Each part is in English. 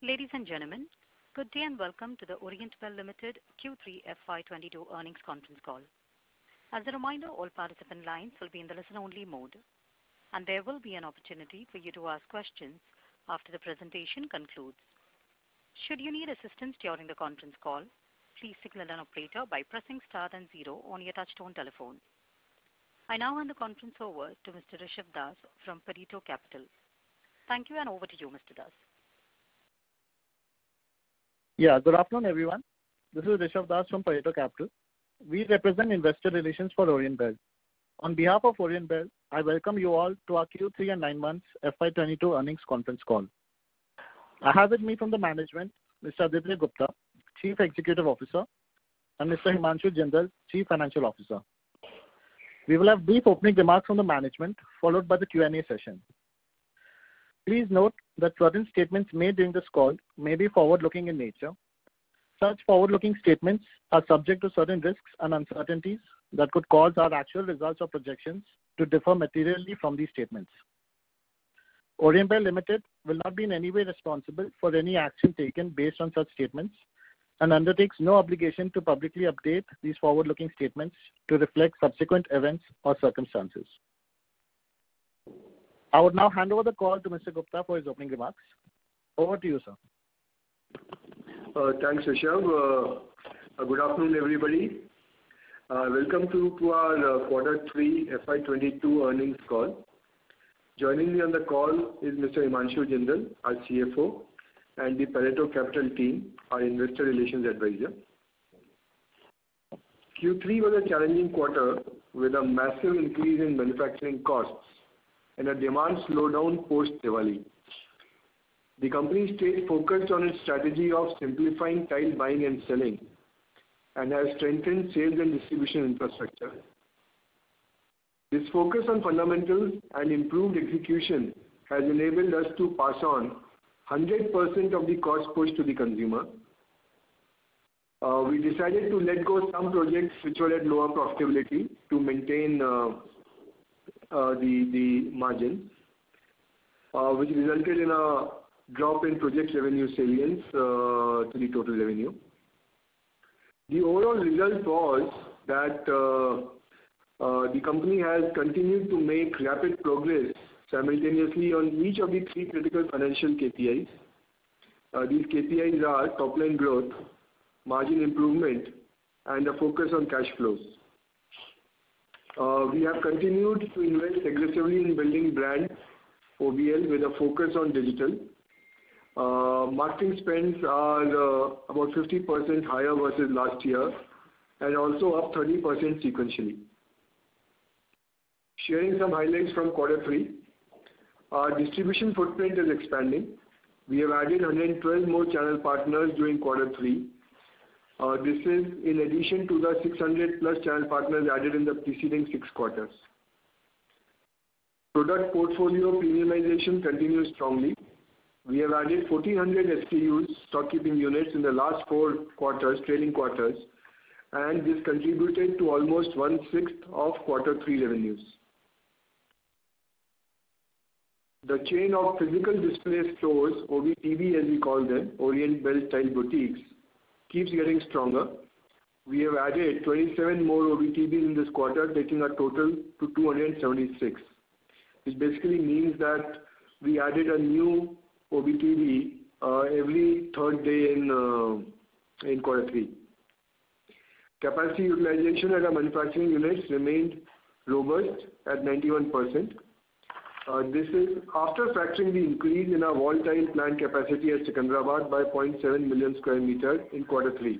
Ladies and gentlemen, good day and welcome to the Orient Bell Limited Q3FY22 Earnings Conference Call. As a reminder, all participant lines will be in the listen-only mode, and there will be an opportunity for you to ask questions after the presentation concludes. Should you need assistance during the conference call, please signal an operator by pressing star and 0 on your touch-tone telephone. I now hand the conference over to Mr. Rishabh Das from Pareto Capital. Thank you, and over to you, Mr. Das. Yeah, good afternoon, everyone. This is Rishabh Das from Pareto Capital. We represent investor relations for Orient Bell. On behalf of Orient Bell, I welcome you all to our Q3 and 9 months FY22 earnings conference call. I have with me from the management, Mr. Aditya Gupta, Chief Executive Officer, and Mr. Himanshu Jindal, Chief Financial Officer. We will have brief opening remarks from the management, followed by the Q&A session. Please note that certain statements made during this call may be forward-looking in nature. Such forward-looking statements are subject to certain risks and uncertainties that could cause our actual results or projections to differ materially from these statements. Orient Bell Limited will not be in any way responsible for any action taken based on such statements and undertakes no obligation to publicly update these forward-looking statements to reflect subsequent events or circumstances. I would now hand over the call to Mr. Gupta for his opening remarks. Over to you, sir. Thanks, Rishabh. Good afternoon, everybody. Welcome to our Quarter 3 FY22 earnings call. Joining me on the call is Mr. Himanshu Jindal, our CFO, and the Pareto Capital team, our investor relations advisor. Q3 was a challenging quarter with a massive increase in manufacturing costs and a demand slowdown post-Diwali. The company stayed focused on its strategy of simplifying tile buying and selling and has strengthened sales and distribution infrastructure. This focus on fundamentals and improved execution has enabled us to pass on 100% of the cost push to the consumer. We decided to let go some projects which were at lower profitability to maintain the margin, which resulted in a drop in project revenue salience to the total revenue. The overall result was that the company has continued to make rapid progress simultaneously on each of the 3 critical financial KPIs. These KPIs are top-line growth, margin improvement, and a focus on cash flows. We have continued to invest aggressively in building brand OBL with a focus on digital. Marketing spends are about 50% higher versus last year and also up 30% sequentially. Sharing some highlights from Quarter 3, our distribution footprint is expanding. We have added 112 more channel partners during Quarter 3. This is in addition to the 600 plus channel partners added in the preceding 6 quarters. Product portfolio premiumization continues strongly. We have added 1,400 SKUs, stock keeping units, in the last 4 quarters, trailing quarters, and this contributed to almost 1/6 of Quarter 3 revenues. The chain of physical display stores, OBTB as we call them, Orient Bell Style Boutiques, keeps getting stronger. We have added 27 more OBTBs in this quarter, taking our total to 276, which basically means that we added a new OBTB every 3rd day in Quarter 3. Capacity utilization at our manufacturing units remained robust at 91%. This is after factoring the increase in our wall tile plant capacity at Secunderabad by 0.7 million square meters in Quarter 3.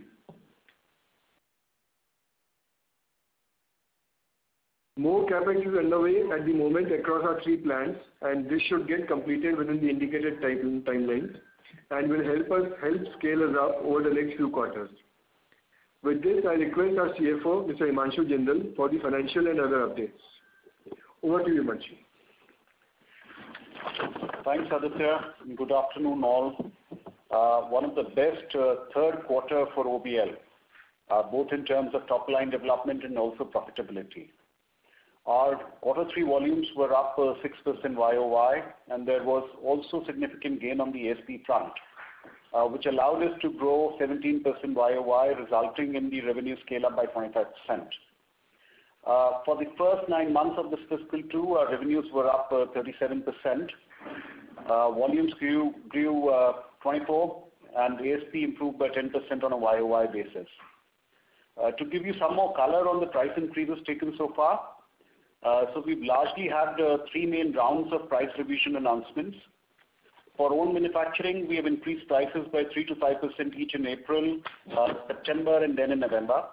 More capex is underway at the moment across our 3 plants, and this should get completed within the indicated timelines and will help scale us up over the next few quarters. With this, I request our CFO, Mr. Himanshu Jindal, for the financial and other updates. Over to you, Himanshu. Thanks, Aditya. Good afternoon, all. One of the best 3rd quarter for OBL, both in terms of top-line development and also profitability. Our Quarter 3 volumes were up 6% YOY, and there was also significant gain on the ASP front which allowed us to grow 17% YOY, resulting in the revenue scale up by 25%. For the first 9 months of this fiscal too, our revenues were up 37%. Volumes grew 24%, and ASP improved by 10% on a YOY basis. To give you some more color on the price increases taken so far, so we've largely had 3 main rounds of price revision announcements. For own manufacturing, we have increased prices by 3 to 5% each in April, September, and then in November.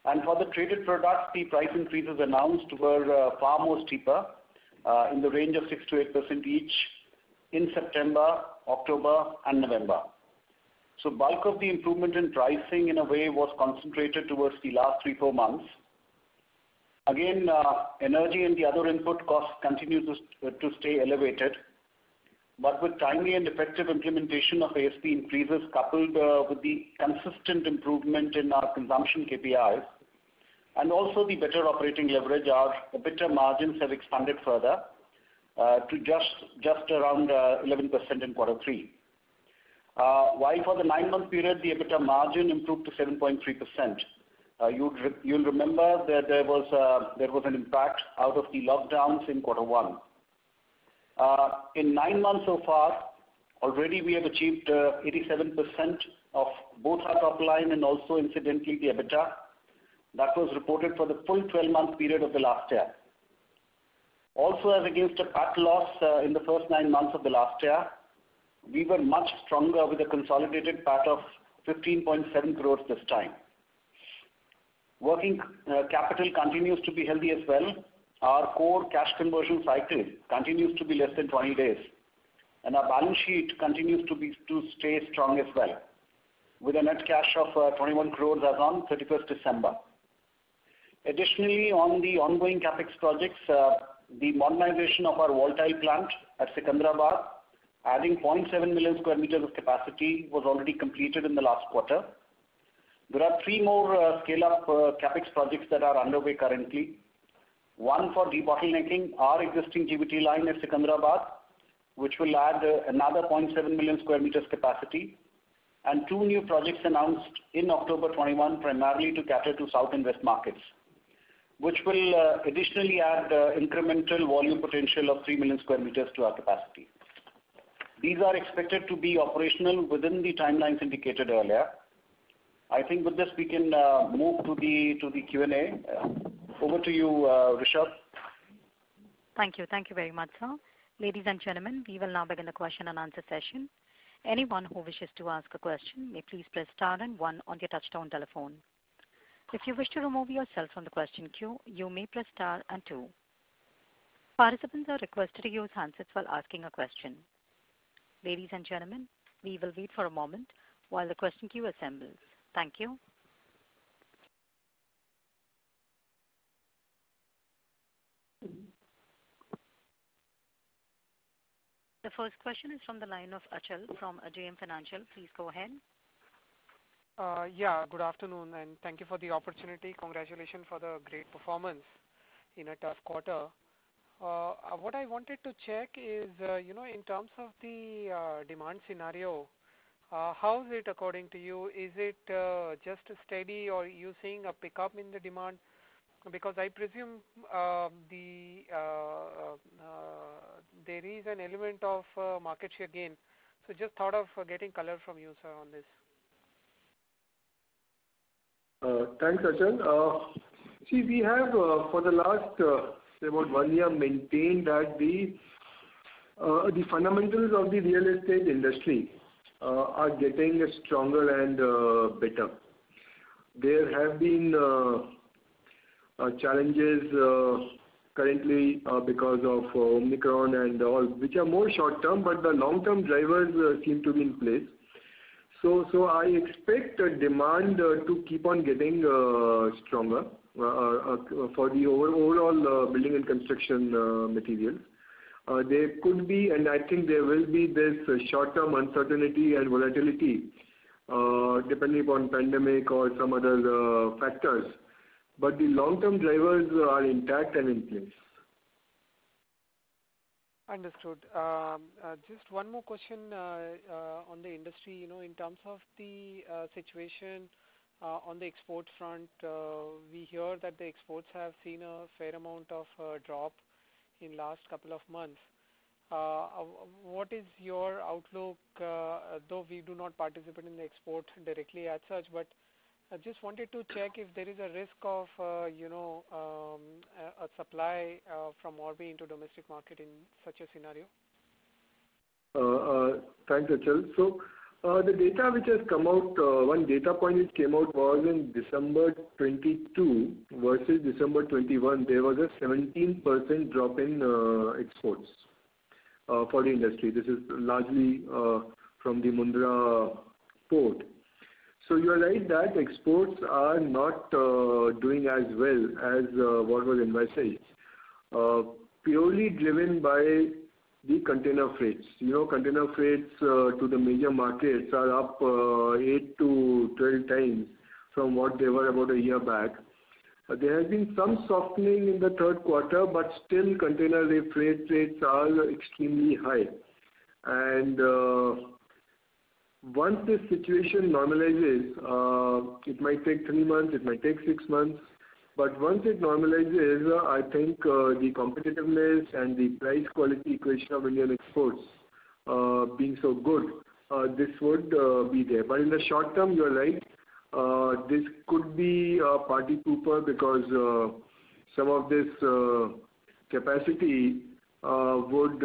And for the traded products, the price increases announced were far more steeper, in the range of 6 to 8% each in September, October, and November. So bulk of the improvement in pricing in a way was concentrated towards the last 3-4 months. Again, energy and the other input costs continue to stay elevated, but with timely and effective implementation of ASP increases coupled with the consistent improvement in our consumption KPIs and also the better operating leverage, our EBITDA margins have expanded further to just around 11% in quarter 3. While for the 9-month period, the EBITDA margin improved to 7.3%. You'll remember that there was an impact out of the lockdowns in quarter 1. In 9 months so far, already we have achieved 87% of both our top line and also incidentally the EBITDA. That was reported for the full 12-month period of the last year. Also, as against a PAT loss in the first 9 months of the last year, we were much stronger with a consolidated PAT of 15.7 crores this time. Working capital continues to be healthy as well. Our core cash conversion cycle continues to be less than 20 days, and our balance sheet continues to stay strong as well, with a net cash of 21 crores as on 31st December. Additionally, on the ongoing capex projects, the modernization of our volatile plant at Secunderabad, adding 0.7 million square meters of capacity, was already completed in the last quarter. There are 3 more scale-up capex projects that are underway currently. One for debottlenecking our existing GVT line at Secunderabad, which will add another 0.7 million square meters capacity, and 2 new projects announced in October 21 primarily to cater to South and West markets, which will additionally add incremental volume potential of 3 million square meters to our capacity. These are expected to be operational within the timelines indicated earlier. I think with this we can move to the Q&A. Over to you, Rishabh. Thank you. Thank you very much, sir. Ladies and gentlemen, we will now begin the question and answer session. Anyone who wishes to ask a question may please press star and 1 on your touchtone telephone. If you wish to remove yourself from the question queue, you may press star and 2. Participants are requested to use handsets while asking a question. Ladies and gentlemen, we will wait for a moment while the question queue assembles. Thank you. The first question is from the line of Achal from JM Financial. Please go ahead. Yeah, good afternoon, and thank you for the opportunity. Congratulations for the great performance in a tough quarter. What I wanted to check is, in terms of the demand scenario, how is it according to you? Is it just steady, or are you seeing a pickup in the demand? Because I presume there is an element of market share gain. So just thought of getting color from you, sir, on this. Thanks, Achal. See, we have for the last about 1 year maintained that the fundamentals of the real estate industry are getting stronger and better. There have been challenges currently because of Omicron and all, which are more short term, but the long term drivers seem to be in place. So I expect demand to keep on getting stronger for the overall building and construction materials. There could be, and I think there will be, this short-term uncertainty and volatility depending upon pandemic or some other factors. But the long-term drivers are intact and in place. Understood. Just one more question on the industry. In terms of the situation on the export front, we hear that the exports have seen a fair amount of drop in last couple of months. What is your outlook, though we do not participate in the export directly as such, but I just wanted to check if there is a risk of, a supply from Orbi into domestic market in such a scenario? Thanks, Achal. So, the data which has come out, one data point which came out was in December 22 versus December 21. There was a 17% drop in exports for the industry. This is largely from the Mundra port. So you are right that exports are not doing as well as what was envisaged, purely driven by the container freights. Container freights to the major markets are up 8 to 12 times from what they were about a year back. There has been some softening in the third quarter, but still container freight rates are extremely high. And once this situation normalizes, it might take 3 months, it might take 6 months, but once it normalizes, I think the competitiveness and the price quality equation of Indian exports being so good, this would be there. But in the short term, you are right, this could be a party pooper because some of this capacity would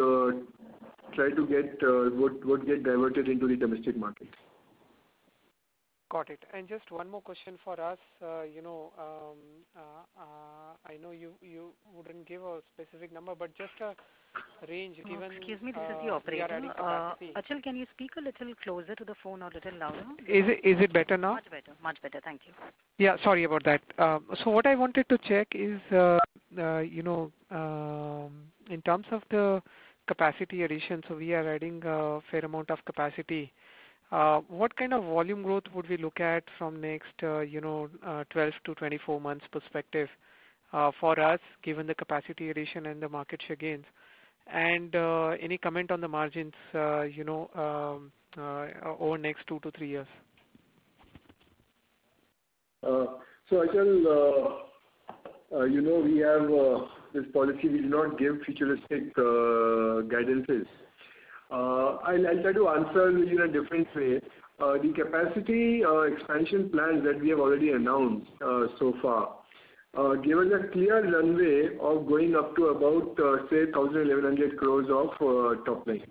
try to get would get diverted into the domestic market. Got it. And just one more question for us. I know you wouldn't give a specific number, but just a range given. Excuse me, this is the operator. Achal, can you speak a little closer to the phone or a little louder? Is it better now? Much better. Thank you. Yeah, sorry about that. So what I wanted to check is, in terms of the capacity addition, so we are adding a fair amount of capacity. What kind of volume growth would we look at from next, 12 to 24 months perspective for us, given the capacity addition and the market share gains? And any comment on the margins, over next 2 to 3 years? So, Achal, we have this policy. We do not give futuristic guidances. I'll try to answer in a different way. The capacity expansion plans that we have already announced so far give us a clear runway of going up to about, say, 1,100 crores of top line,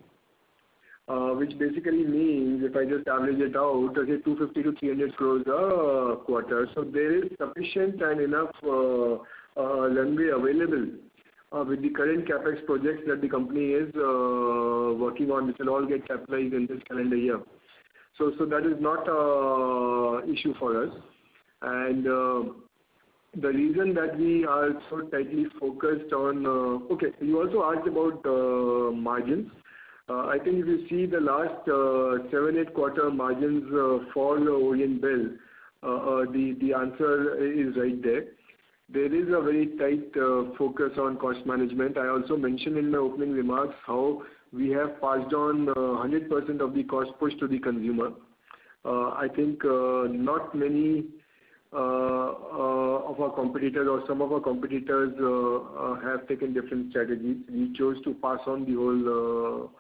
which basically means, if I just average it out, say 250 to 300 crores a quarter. So there is sufficient and enough runway available with the current capex projects that the company is working on, which will all get capitalized in this calendar year. So that is not an issue for us. And the reason that we are so tightly focused on, okay, you also asked about margins. I think if you see the last 7-8 quarter margins for Orient Bell, the answer is right there. There is a very tight focus on cost management. I also mentioned in my opening remarks how we have passed on 100% of the cost push to the consumer. I think not many of our competitors or some of our competitors have taken different strategies. We chose to pass on the whole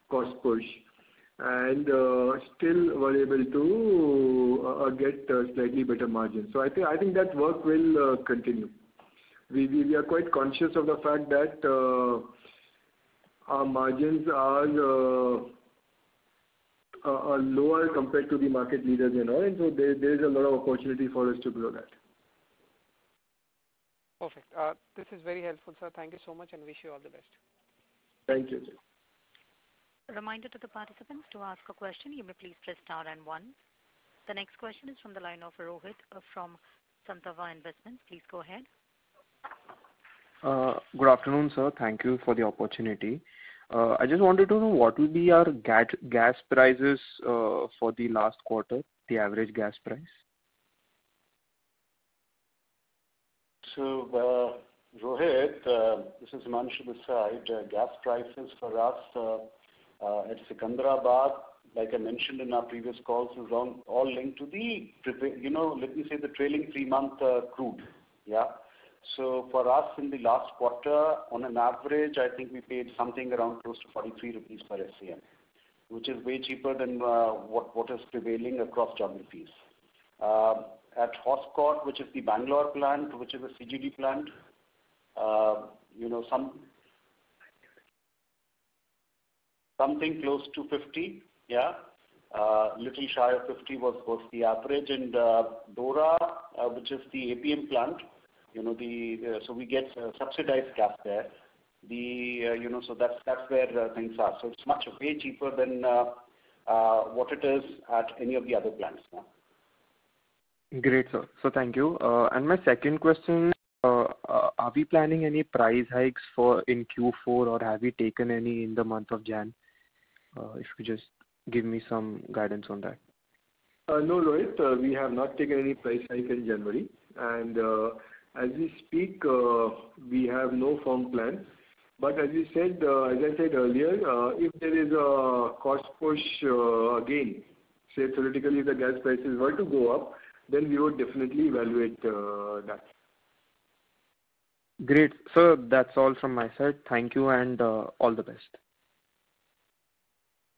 cost push and still were able to get slightly better margins. So I think that work will continue. We are quite conscious of the fact that our margins are lower compared to the market leaders and all, and so there is a lot of opportunity for us to grow that. Perfect. This is very helpful, sir. Thank you so much and wish you all the best. Thank you, sir. A reminder to the participants to ask a question. You may please press star and 1. The next question is from the line of Rohit from Santava Investments. Please go ahead. Good afternoon, sir. Thank you for the opportunity. I just wanted to know what will be our gas prices for the last quarter, the average gas price. So Rohit, this is Himanshu this side. Gas prices for us at Secunderabad, like I mentioned in our previous calls, is all linked to the, let me say the trailing 3-month crude. Yeah. So for us in the last quarter, on an average, I think we paid something around close to 43 rupees per SCM, which is way cheaper than what is prevailing across geographies. At Hoscot, which is the Bangalore plant, which is a CGD plant, something close to 50, yeah. Little shy of 50 was the average, and Dora, which is the APM plant, so we get subsidized gas there. So that's where things are. So it's much way cheaper than what it is at any of the other plants. Yeah? Great, sir. So thank you. And my second question, are we planning any price hikes in Q4, or have we taken any in the month of Jan? If you just give me some guidance on that. No, Rohit, we have not taken any price hike in January, and as we speak, we have no firm plans. But as I said earlier, if there is a cost push again, say theoretically the gas prices were to go up, then we would definitely evaluate that. Great. So that's all from my side. Thank you, and all the best.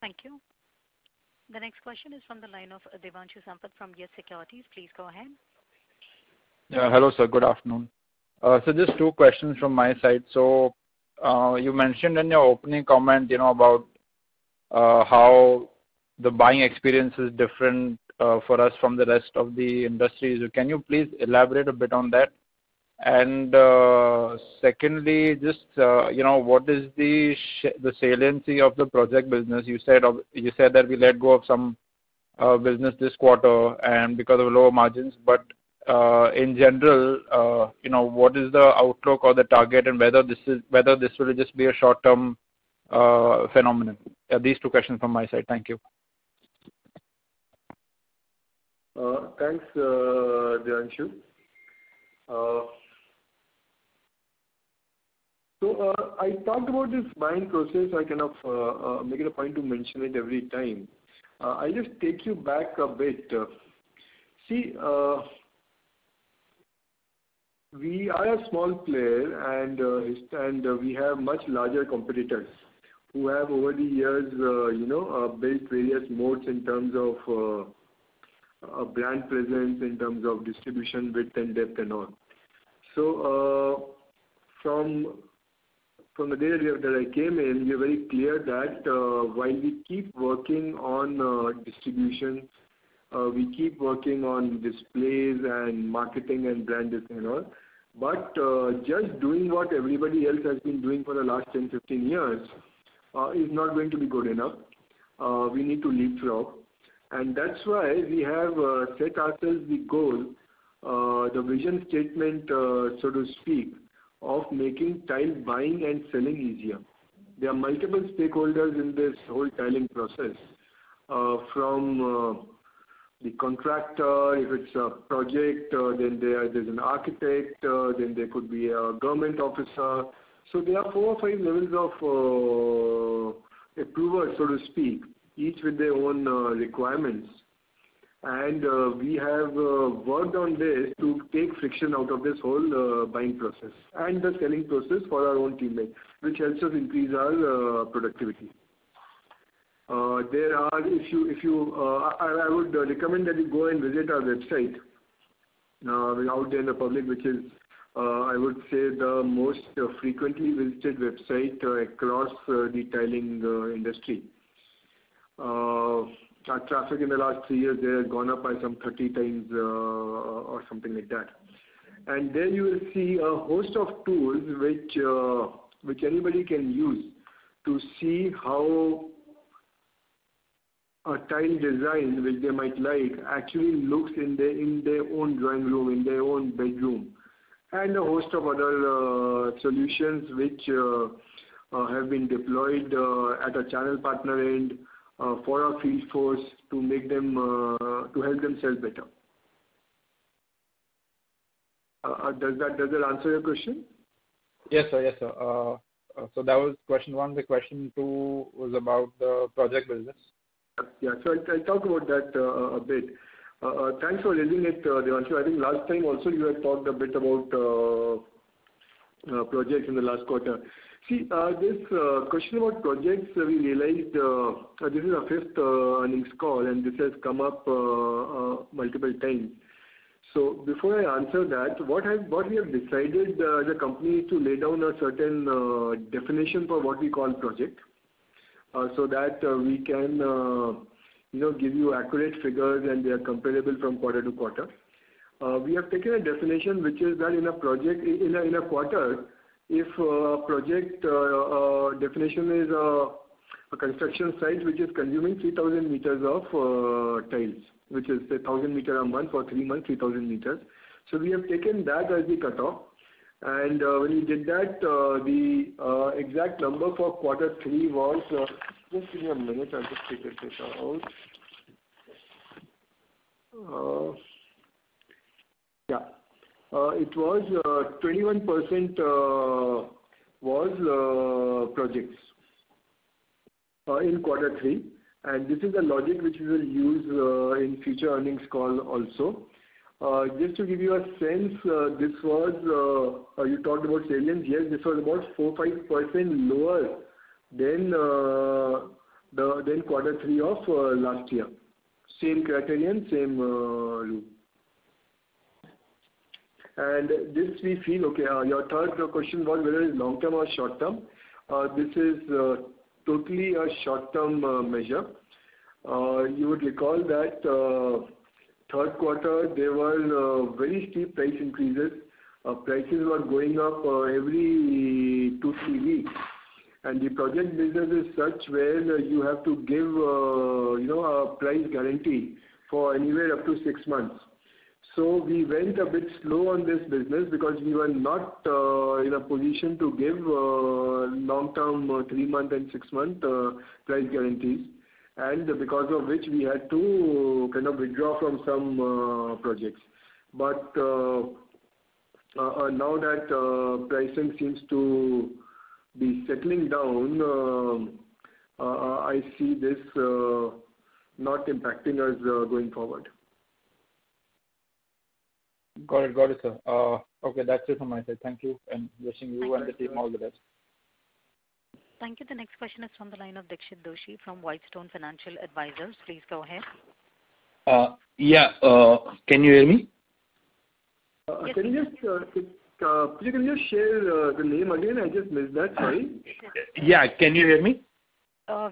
Thank you. The next question is from the line of Devanshu Sampat from Yes Securities. Please go ahead. Yeah, hello, sir. Good afternoon. So just 2 questions from my side. So you mentioned in your opening comment, about how the buying experience is different for us from the rest of the industry. So can you please elaborate a bit on that? And secondly, just what is the saliency of the project business? You said that we let go of some business this quarter and because of lower margins, but in general, what is the outlook or the target, and whether this will just be a short-term phenomenon? These 2 questions from my side. Thank you. Thanks, Devanshu. So I talked about this buying process. I kind of make it a point to mention it every time. I'll just take you back a bit. See, we are a small player, and we have much larger competitors who have over the years, built various modes in terms of brand presence, in terms of distribution width and depth and all. So from the day that I came in, we are very clear that while we keep working on distribution, we keep working on displays and marketing and brand design and all, but just doing what everybody else has been doing for the last 10-15 years is not going to be good enough. We need to leapfrog, and that's why we have set ourselves the goal, the vision statement, so to speak, of making tile buying and selling easier. There are multiple stakeholders in this whole tiling process, from the contractor, if it's a project, then there's an architect, then there could be a government officer. So there are 4 or 5 levels of approvers, so to speak, each with their own requirements. And we have worked on this to take friction out of this whole buying process and the selling process for our own teammates, which helps us increase our productivity. There are, I would recommend that you go and visit our website out there in the public, which is, I would say, the most frequently visited website across the tiling industry. Our traffic in the last 3 years there has gone up by some 30 times or something like that. And there you will see a host of tools which anybody can use to see how a tile design which they might like actually looks in their own drawing room, in their own bedroom, and a host of other solutions which have been deployed at a channel partner end for our field force to make them to help them sell better. Does that answer your question? Yes, sir. Yes, sir. So that was question one. The question two was about the project business. Yeah, so I'll talk about that a bit. Thanks for raising it, Devanshu. I think last time also you had talked a bit about projects in the last quarter. See, this question about projects, we realized this is our fifth earnings call, and this has come up multiple times. So before I answer that, what we have decided as a company is to lay down a certain definition for what we call project, so that we can give you accurate figures and they are comparable from quarter to quarter. We have taken a definition which is that in a project in a quarter, if a project definition is a construction site which is consuming 3,000 meters of tiles, which is 1,000 meters a month for 3 months, 3,000 meters. So we have taken that as the cutoff. And when we did that, the exact number for quarter 3 was, just give me a minute, I'll just take this out. It was 21% was projects in quarter 3. And this is the logic which we will use in future earnings call also. Just to give you a sense, this was, you talked about salience. Yes, this was about 4-5% lower than quarter 3 of last year. Same criterion, same rule. And this we feel, okay, your third question was whether it's long-term or short-term. This is totally a short-term measure. You would recall that third quarter there were very steep price increases. Prices were going up every 2-3 weeks. And the project business is such where you have to give a price guarantee for anywhere up to 6 months. So we went a bit slow on this business because we were not in a position to give long-term 3-month and 6-month price guarantees, and because of which we had to kind of withdraw from some projects. But now that pricing seems to be settling down, I see this not impacting us going forward. Got it, sir. Okay, that's it from my side. Thank you, and wishing you and the team all the best. Thank you. The next question is from the line of Dixit Doshi from Whitestone Financial Advisors. Please go ahead. Can you hear me? Yes, can you just share the name again? I just missed that. Sorry. Yeah, can you hear me?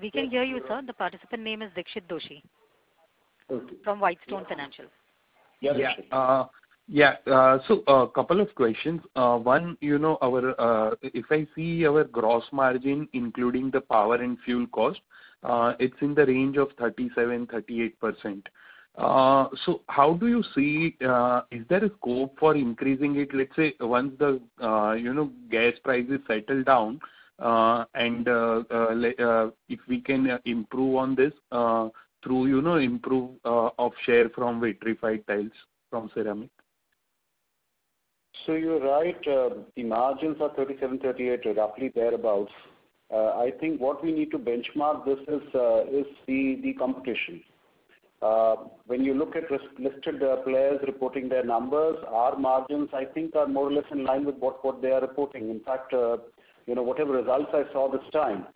We can hear you, sir. The participant name is Dixit Doshi. Okay. From Whitestone Financial. So a couple of questions. One, our if I see our gross margin, including the power and fuel cost, it's in the range of 37-38%. So how do you see? Is there a scope for increasing it? Let's say once the gas prices settle down, and if we can improve on this through improve of share from vitrified tiles from ceramic. So you're right, the margins are 37-38, roughly thereabouts. I think what we need to benchmark this is the competition. When you look at listed players reporting their numbers, our margins, I think, are more or less in line with what they are reporting. In fact, whatever results I saw this time,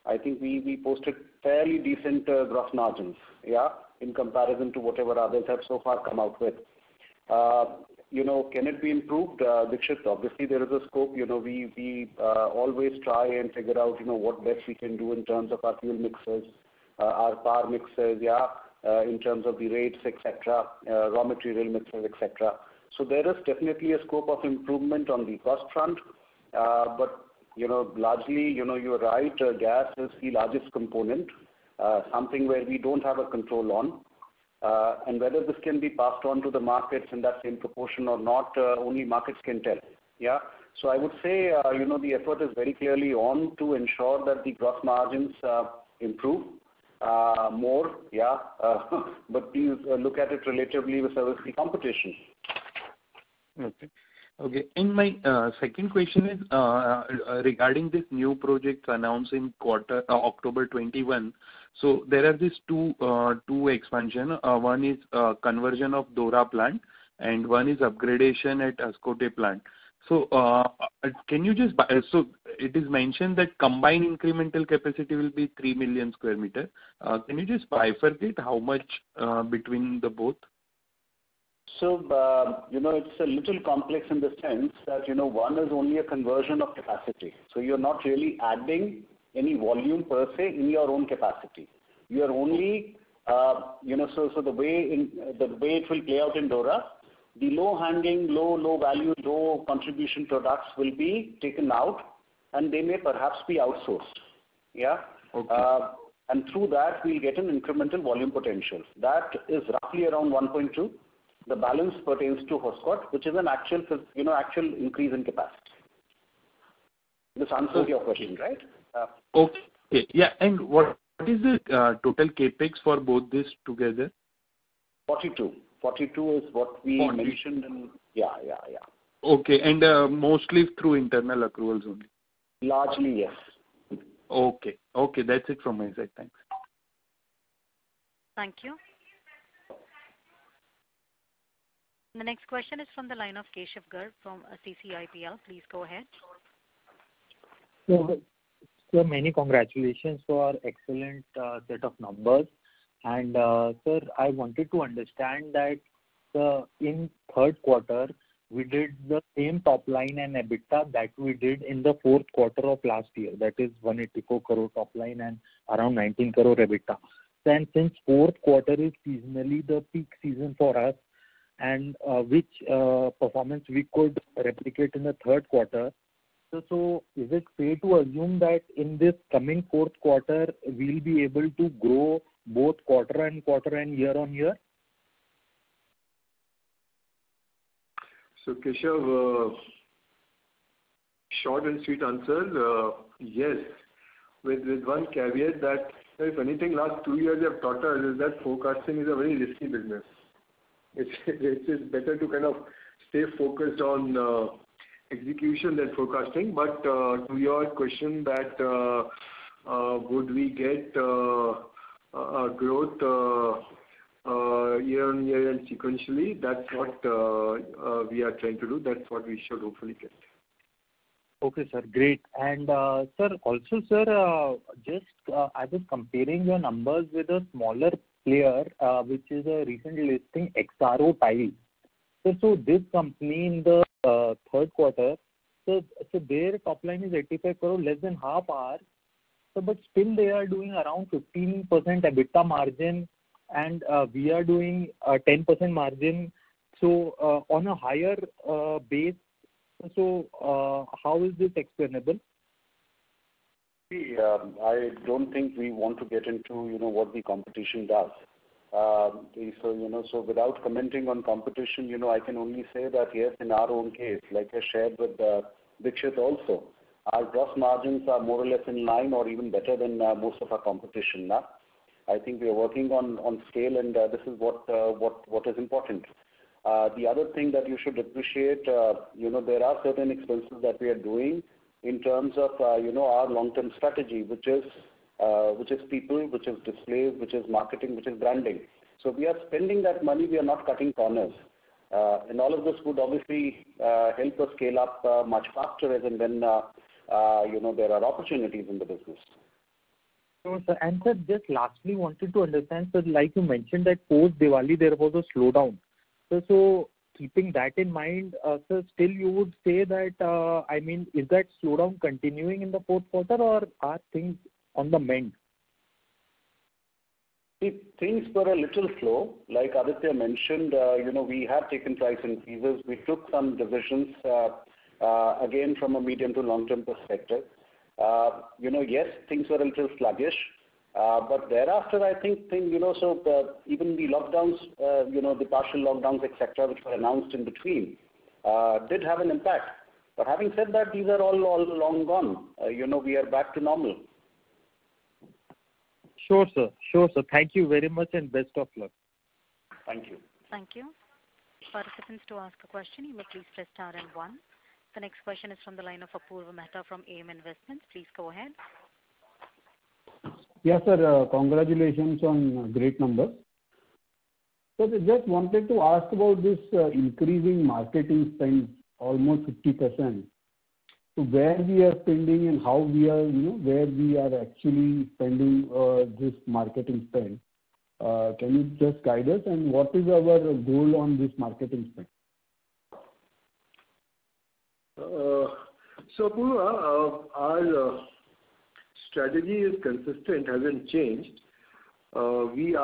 I think we posted fairly decent gross margins, in comparison to whatever others have so far come out with. Can it be improved, Dixit? Obviously, there is a scope. We always try and figure out, what best we can do in terms of our fuel mixes, our power mixes, in terms of the rates, etc., raw material mixes, etc. So there is definitely a scope of improvement on the cost front. But, largely, you're right, gas is the largest component, something where we don't have a control on. And whether this can be passed on to the markets in that same proportion or not, only markets can tell. So I would say, the effort is very clearly on to ensure that the gross margins improve more. But please look at it relatively with the competition. Okay. Okay. And my second question is regarding this new project announced in October 21. So there are these two expansion. One is conversion of Dora plant, and one is upgradation at Ascote plant. So can you just so it is mentioned that combined incremental capacity will be 3 million square meter. Can you just bifurcate how much between the both? So, it's a little complex in the sense that, one is only a conversion of capacity. So you're not really adding any volume per se in your own capacity. You are only, so the way it will play out in Dora, the low-hanging, low value, low contribution products will be taken out, and they may perhaps be outsourced. Yeah. Okay. And through that, we'll get an incremental volume potential. That is roughly around 1.2. The balance pertains to Hoscot, which is an actual increase in capacity. This answers your question, right? Okay. Yeah. And what is the total capex for both this together? 42. 42 is what we mentioned. Yeah. Okay. And mostly through internal accruals only? Largely, yes. Okay. That's it from my side. Thanks. Thank you. The next question is from the line of Keshav Garg from CCIPL. Please go ahead. So many congratulations for excellent set of numbers. And sir, I wanted to understand that in third quarter, we did the same top line and EBITDA that we did in the fourth quarter of last year. That is 184 crore top line and around 19 crore EBITDA. And since fourth quarter is seasonally the peak season for us, and which performance we could replicate in the third quarter. So is it fair to assume that in this coming fourth quarter, we'll be able to grow both quarter and year on year? So Keshav, short and sweet answer, yes. With one caveat that if anything last 2 years have taught us is that forecasting is a very risky business. It's better to kind of stay focused on execution than forecasting. But to your question that would we get growth year on year and sequentially, that's what we are trying to do. That's what we should hopefully get. Okay, sir. Great. And sir, also, sir, just I was comparing your numbers with a smaller player, which is a recent listing, XRO Tile. So this company in the third quarter, so their top line is 85 crore, less than half ours. So but still they are doing around 15% EBITDA margin, and we are doing 10% margin. So on a higher base. So how is this explainable? See, I don't think we want to get into what the competition does. So without commenting on competition, I can only say that yes, in our own case, like I shared with Dikshit also, our gross margins are more or less in line or even better than most of our competition now. I think we are working on scale, and this is what is important. The other thing that you should appreciate, there are certain expenses that we are doing in terms of, our long-term strategy, which is people, which is displays, which is marketing, which is branding. So we are spending that money. We are not cutting corners. And all of this would obviously help us scale up much faster as and when, there are opportunities in the business. So, sir, and sir, just lastly wanted to understand, sir, like you mentioned that post Diwali there was a slowdown. So keeping that in mind, sir, still you would say that, is that slowdown continuing in the fourth quarter, or are things on the mend? Things were a little slow. Like Aditya mentioned, we have taken price increases. We took some decisions, again, from a medium to long-term perspective. Yes, things were a little sluggish. But thereafter, I think, even the lockdowns, the partial lockdowns, etc., which were announced in between, did have an impact. But having said that, these are all long gone. We are back to normal. Sure, sir. Thank you very much and best of luck. Thank you. Thank you. Participants, to ask a question, you may please press star and 1. The next question is from the line of Apurva Mehta from AM Investments. Please go ahead. Yes, sir. Congratulations on great numbers. So I just wanted to ask about this increasing marketing spend, almost 50%. So where we are spending and how we are, where we are actually spending this marketing spend. Can you just guide us, and what is our goal on this marketing spend? So Apurva, our strategy is consistent, hasn't changed. We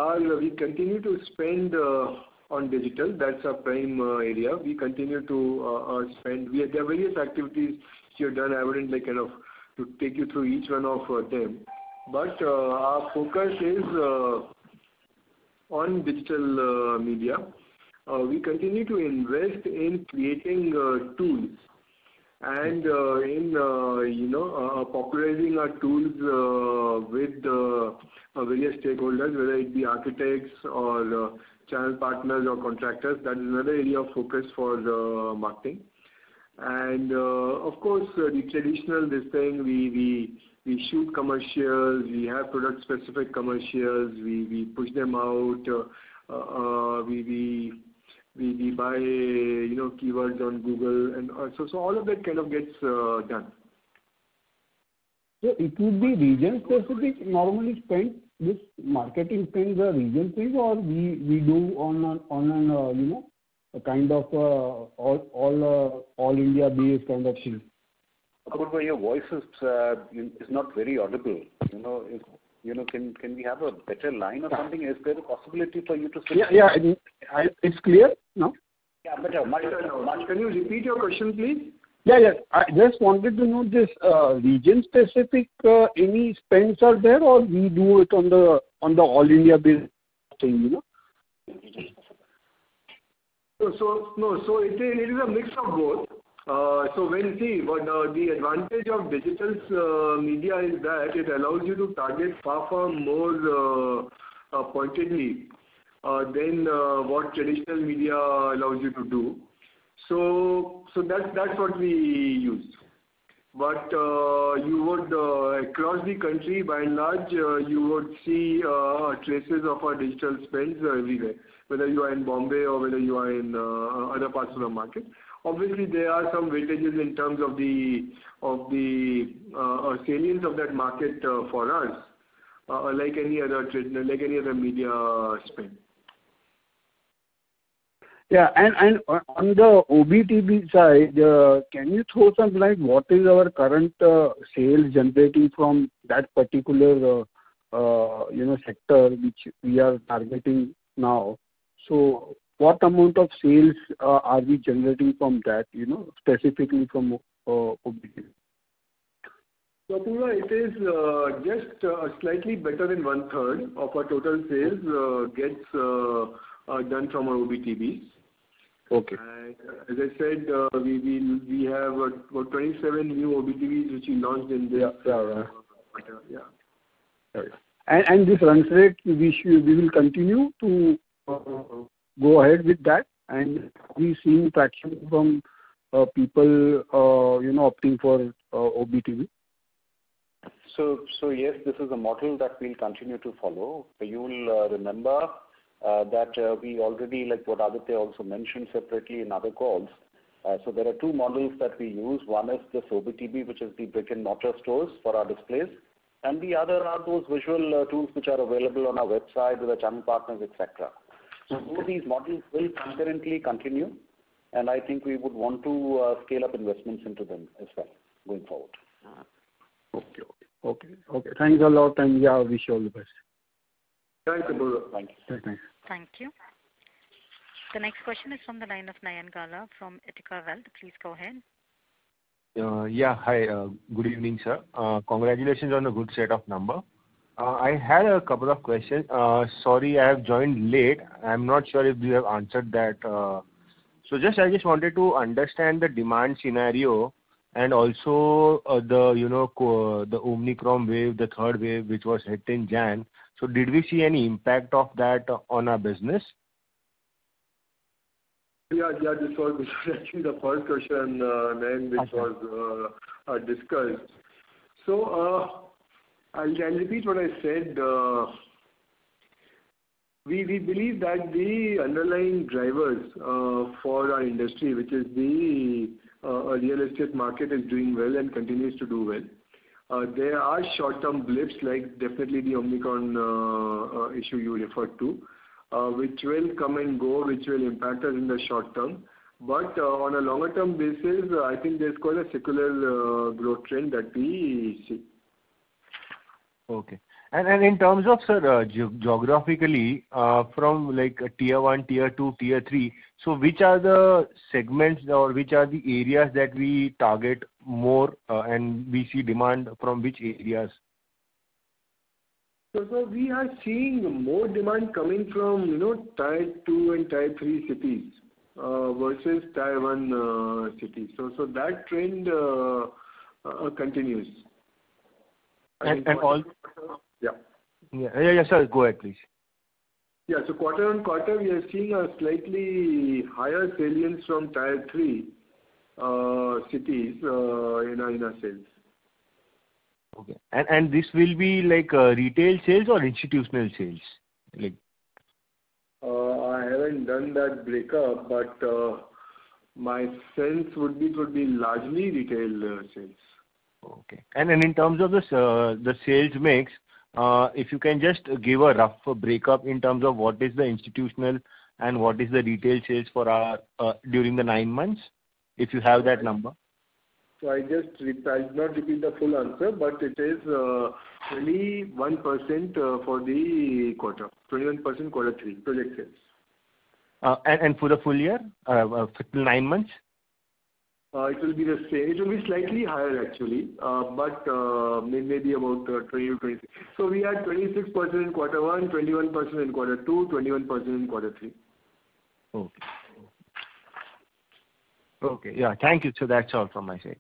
continue to spend on digital. That's our prime area. We continue to spend. There are various activities you've done. I wouldn't like kind of to take you through each one of them. But our focus is on digital media. We continue to invest in creating tools and in popularizing our tools with various stakeholders, whether it be architects or channel partners or contractors. That is another area of focus for marketing. And of course, the traditional we shoot commercials, we have product specific commercials, we push them out, we buy keywords on Google, and so all of that kind of gets done. So it would be region specific normally spent. This marketing spends are region thing, or we do on an a kind of all India based kind of thing. Apurva, your voice is not very audible. Can we have a better line or something? Is there a possibility for you to say? Yeah. It's clear now. Yeah, better. Much better. Can you repeat your question, please? Yeah. I just wanted to know this region specific any spends are there, or we do it on the all India based thing, So it is a mix of both. So the advantage of digital media is that it allows you to target far more pointedly than what traditional media allows you to do. So that's what we use. But you would across the country, by and large, you would see traces of our digital spends everywhere, whether you are in Bombay or whether you are in other parts of the market. Obviously, there are some weightages in terms of the salience of that market for us, like any other media spend. Yeah, and on the OBTB side, can you throw some light? What is our current sales generating from that particular sector which we are targeting now? So what amount of sales are we generating from that, specifically from OBTB? So Apurva, it is just slightly better than 1/3 of our total sales gets done from our OBTBs. Okay. And as I said, we have about 27 new OBTBs which we launched in this quarter. Yeah. And this run rate, we will continue to go ahead with that, and we seeing traction from people opting for OBTB. So yes, this is a model that we'll continue to follow. You will remember that we already, like what Aditya also mentioned separately in other calls. So there are two models that we use. One is this OBTB, which is the brick and mortar stores for our displays, and the other are those visual tools which are available on our website with the channel partners, etc. So both these models will concurrently continue, and I think we would want to scale up investments into them as well going forward. Okay. Thanks a lot, and wish you all the best. Thanks, Apurva. Thank you. Thanks. Thank you. The next question is from the line of Nayan Gala from Etica Wealth. Please go ahead. Hi. Good evening, sir. Congratulations on a good set of numbers. I had a couple of questions. Sorry, I have joined late. I'm not sure if you have answered that. I just wanted to understand the demand scenario and also the Omicron wave, the third wave, which was hit in Jan. So did we see any impact of that on our business? Yeah, this was actually the first question, which was discussed. So I'll repeat what I said. We believe that the underlying drivers for our industry, which is the real estate market, is doing well and continues to do well. There are short-term blips, like definitely the Omicron issue you referred to, which will come and go, which will impact us in the short term. But on a longer term basis, I think there's quite a secular growth trend that we see. Okay. And in terms of, sir, geographically, from like tier 1, tier 2, tier 3, so which are the segments or which are the areas that we target more and we see demand from which areas? So we are seeing more demand coming from, tier 2 and tier 3 cities versus tier 1 cities. So that trend continues. And all. Yeah, sir. Go ahead, please. Yeah, so quarter on quarter, we are seeing a slightly higher salience from tier 3 cities in our sales. Okay. And this will be like retail sales or institutional sales? Like. I haven't done that breakup, but my sense would be largely retail sales. Okay. And in terms of the sales mix, if you can just give a rough breakup in terms of what is the institutional and what is the retail sales for our during the 9 months, if you have that number. So I'll not repeat the full answer, but it is 21% for the quarter, 21% quarter 3 project sales. And for the full year, 9 months? It will be the same. It will be slightly higher actually, but maybe about 20 to 26. So we had 26% in quarter 1, 21% in quarter 2, 21% in quarter 3. Okay. Okay. Yeah. Thank you. So that's all from my side.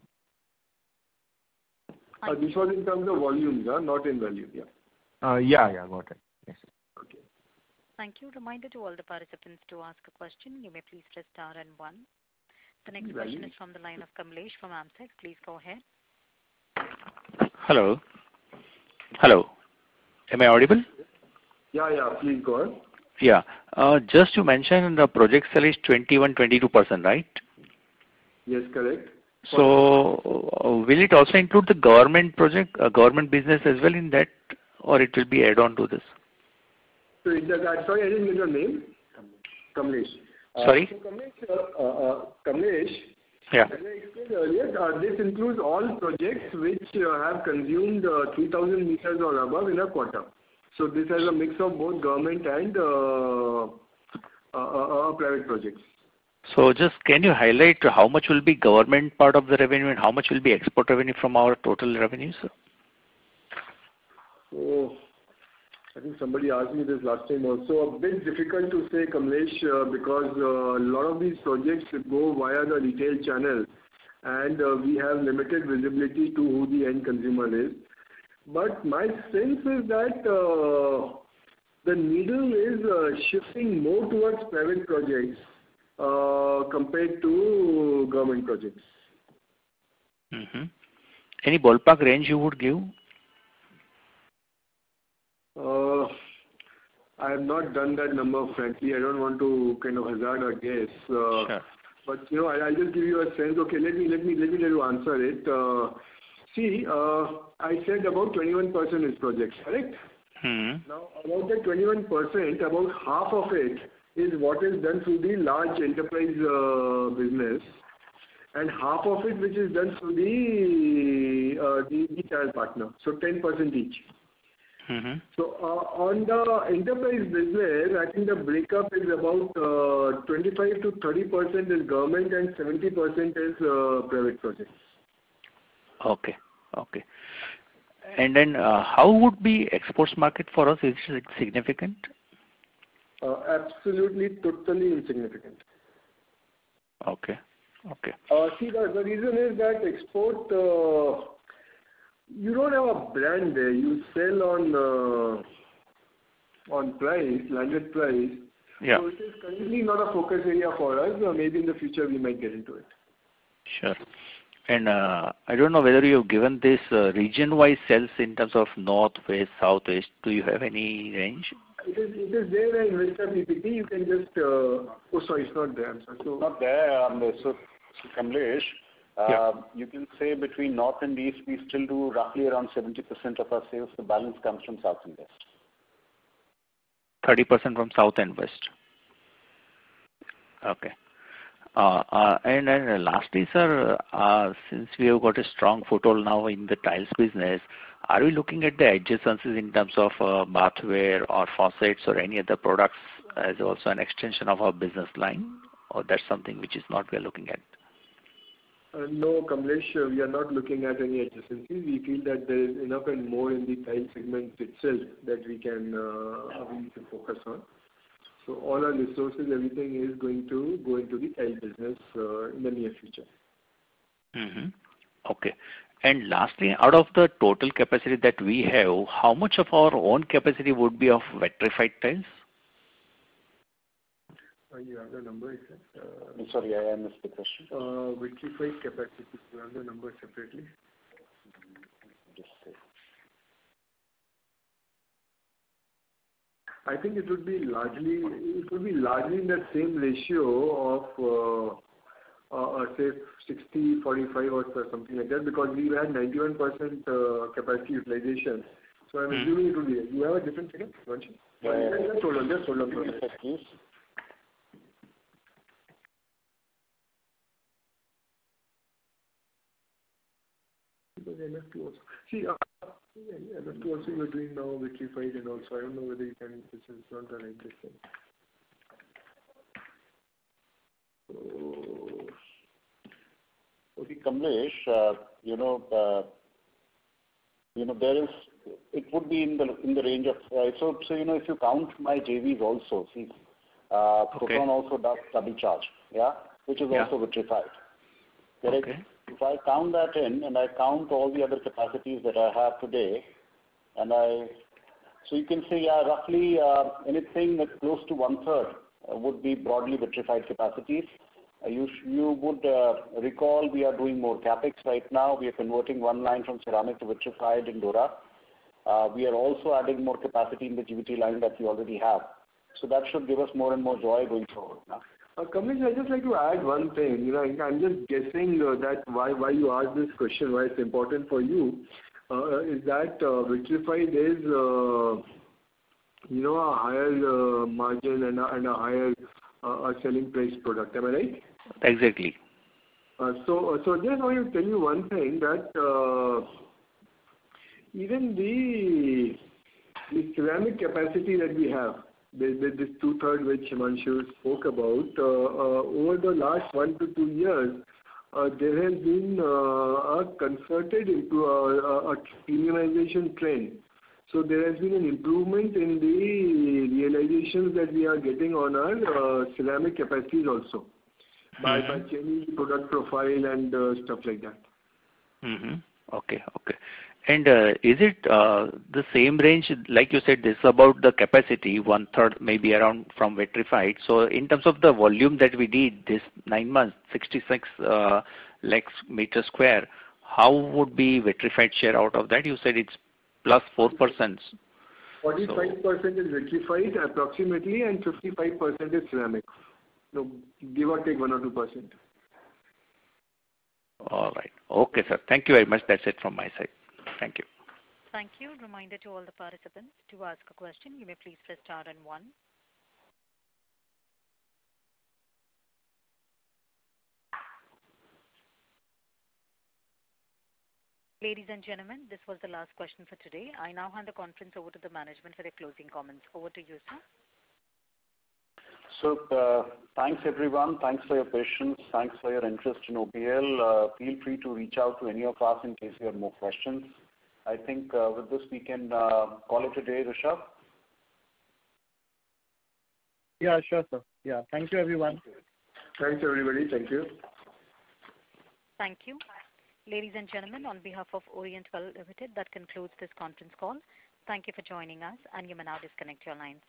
This was in terms of volumes, not in value. Yeah. Got it. Yes. Okay. Thank you. Reminder to all the participants to ask a question. You may please press star and 1. The next question is from the line of Kamlesh from AMSEC. Please go ahead. Hello. Am I audible? Yeah. Please go on. Yeah. Just you mentioned the project sale is 21-22%, right? Yes, correct. So will it also include the government project, government business as well in that, or it will be add on to this? So sorry, I didn't get your name. Kamlesh. Sorry? Kamlesh. Yeah. As I explained earlier, this includes all projects which have consumed 3,000 meters or above in a quarter. So this has a mix of both government and private projects. So just can you highlight how much will be government part of the revenue and how much will be export revenue from our total revenues? So I think somebody asked me this last time also. A bit difficult to say, Kamlesh, because a lot of these projects go via the retail channel and we have limited visibility to who the end consumer is. But my sense is that the needle is shifting more towards private projects compared to government projects. Mm-hmm. Any ballpark range you would give? I have not done that number, frankly. I don't want to kind of hazard a guess. Sure. But I'll just give you a sense. Okay, let me try to answer it. I said about 21% is projects, correct? Mm-hmm. Now, about that 21%, about half of it is what is done through the large enterprise business, and half of it which is done through the channel partner. So 10% each. Mm-hmm. So on the enterprise business, I think the breakup is about 25 to 30% is government and 70% is private projects. Okay. And then how would be exports market for us? Is it significant? Absolutely, totally insignificant. Okay. See, the reason is that export, you don't have a brand there. You sell on price, landed price. Yeah. So it is currently not a focus area for us. Maybe in the future we might get into it. Sure. And I don't know whether you have given this region-wise sales in terms of north, west, south, east. Do you have any range? It is there in investor PPT. You can just. Oh, sorry, it's not there. I'm sorry. So not there. So Kamlesh, you can say between north and east, we still do roughly around 70% of our sales. The balance comes from south and west. 30% from south and west. Okay. And lastly, sir, since we have got a strong foothold now in the tiles business, are we looking at the adjacencies in terms of bathware or faucets or any other products as also an extension of our business line, or that's something which is not we are looking at? No, Kamlesh, we are not looking at any adjacencies. We feel that there is enough and more in the tile segment itself that we can focus on. So all our resources, everything is going to go into the tile business in the near future. Okay. And lastly, out of the total capacity that we have, how much of our own capacity would be of vitrified tiles? You have the number, is it? I'm sorry, I missed the question. Vitrified capacity, you have the number separately? Just say. I think it would be largely in that same ratio of say 60-45 or something like that, because we had 91% capacity utilization. So I'm assuming it would be. You have a different figure, don't you? Just hold on. Please. Because MF2 also. See, MF2 also you're doing now vitrified and also I don't know whether you can. This is not the right distance. Okay, Kamlesh, there is. It would be in the range of. So if you count my JVs also, see, Proton also does double charge, which is also vitrified. Correct? Okay. If I count that in and I count all the other capacities that I have today, so you can say roughly anything that's close to 1/3 would be broadly vitrified capacities. You would recall we are doing more capex right now. We are converting one line from ceramic to vitrified in Dora. We are also adding more capacity in the GVT line that we already have. So that should give us more and more joy going forward. Kamlesh, I'd just like to add one thing. I'm just guessing that why you asked this question, why it's important for you, is that vitrified is a higher margin and a higher selling price product. Am I right? Exactly. So just want to tell you one thing that even the ceramic capacity that we have, this 2/3 which Himanshu spoke about, over the last 1 to 2 years, there has been a concerted premiumization trend. So there has been an improvement in the realizations that we are getting on our ceramic capacities also by changing the product profile and stuff like that. Okay. And is it the same range, like you said, this is about the capacity, 1/3 maybe around from vitrified. So in terms of the volume that we did this 9 months, 66 lakhs meter square, how would be vitrified share out of that? You said it's plus 4%. 45% is vitrified approximately and 55% is ceramic. So give or take 1 or 2%. All right. Okay, sir. Thank you very much. That's it from my side. Thank you. Thank you. Reminder to all the participants, to ask a question, you may please press star and 1. Ladies and gentlemen, this was the last question for today. I now hand the conference over to the management for their closing comments. Over to you, sir. So thanks everyone. Thanks for your patience. Thanks for your interest in OBL. Feel free to reach out to any of us in case you have more questions. I think with this we can call it a day, Rishabh. Yeah, sure, sir. Yeah, thank you, everyone. Thanks, everybody. Thank you. Thank you. Ladies and gentlemen, on behalf of Orient Bell Limited, that concludes this conference call. Thank you for joining us, and you may now disconnect your lines.